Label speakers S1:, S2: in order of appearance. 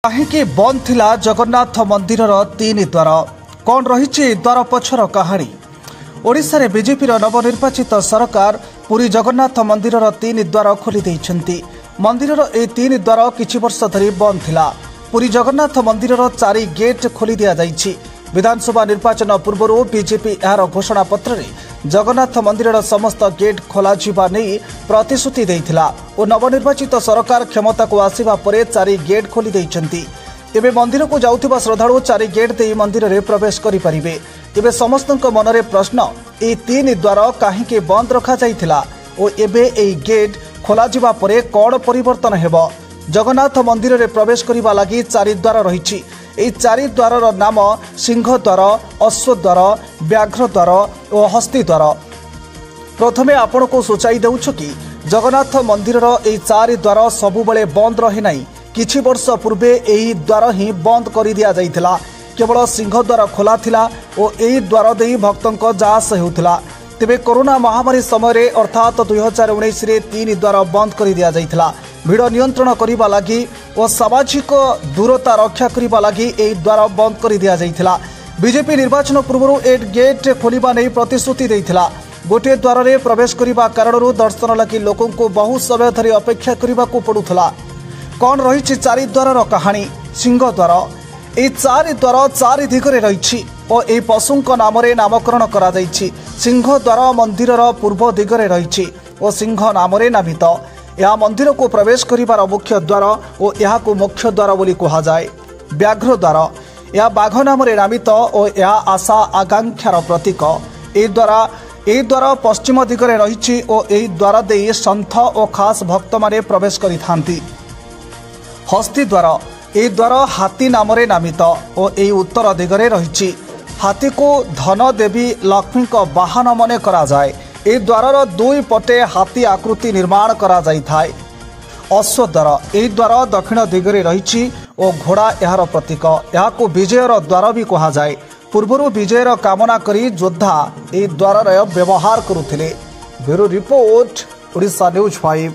S1: कहीं बंद थिला जगन्नाथ मंदिर तीन द्वार कौन रही द्वार पछर कहानी। ओडिशा रे बीजेपी नवनिर्वाचित सरकार पुरी जगन्नाथ मंदिर तीन द्वार खोली देइछन्ति। मंदिर ए तीन द्वार किछि वर्ष धरी बंद थिला। पुरी जगन्नाथ मंदिर 4 गेट खोली दिया जाइछि। विधानसभा निर्वाचन पूर्व बीजेपी यार घोषणा पत्र रे जगन्नाथ मंदिर समस्त गेट खोला जिबा नहीं प्रतिश्रुति देइथिला और नवनिर्वाचित सरकार क्षमता को आसिबा परे 4 गेट खोली देइछन्ति। एबे मंदिर को जाउथिबा श्रद्धालु 4 गेट दे मंदिर रे प्रवेश करि परिबे। एबे समस्तक मनरे प्रश्न ए 3 द्वार काहेकि बंद रखा जाइथिला और एबे ए गेट खोला जिबा परे कोन परिवर्तन हेबो। जगन्नाथ मंदिर रे प्रवेश करिबा लागि 4 द्वार रहिछि। এই 4 द्वारर नाम सिंह द्वार, अश्व द्वार, व्याघ्र द्वार और हस्ती द्वार। प्रथमे आपण को सूचाई देउछ कि जगन्नाथ मंदिर এই 4 द्वार सबुबले बंद रहे नहीं। किछि वर्ष पूर्वे এই द्वार ही बंद कर दिया जाइथिला। केवल सिंह द्वार खोला थिला और এই द्वार देई भक्तंक जास हेउथिला। तेबे कोरोना महामारी समय अर्थात 2019 रे 3 द्वार बंद कर दिया जाइथिला। भिड़ नियंत्रण करने लगी और सामाजिक दूरता रक्षा करने लगी ए द्वार बंद कर दिया जाइथिला। बीजेपी निर्वाचन पूर्व 8 गेट खोलिबा नहीं प्रतिश्रुति देइथिला। गोटे द्वार रे प्रवेश करने कारण दर्शन लगी लोकों को बहुत समय धरी अपेक्षा करने को पड़ुथला। कौन रही 4 द्वार कहानी। सिंह द्वार ए 4 द्वार 4 दिगरे रही और ए पशुंक नाम नामकरण करा जाइछि। सिंह द्वार मंदिर पूर्व दिगरे रही और सिंह नाम नामित। यह मंदिर को प्रवेश करिबार मुख्य द्वार और यह को मुख्य द्वार बोली कहा जाए। व्याघ्र द्वार यह बाघ नाम नामित और यह आशा आकांक्षार प्रतीक। ए द्वार पश्चिम दिगरे रही और यह द्वार दे सन्थ और खास भक्त माने प्रवेश करिथांती। हस्ती द्वार ए द्वार हाथी नाम नामित और यह उत्तर दिगरे रही। हाथी को धन देवी लक्ष्मी का वाहन मन करा जाए। ए द्वार 2 पटे हाथी आकृति निर्माण करा जाई थाए। अश्व द्वार ए द्वार दक्षिण दिगरे रही और घोड़ा यार प्रतीक। यह को विजयर द्वार भी कहा जाए। पूर्व विजयर कामना करी योद्धा ए द्वार व्यवहार करुथिले। Bureau report, Odisha news 5।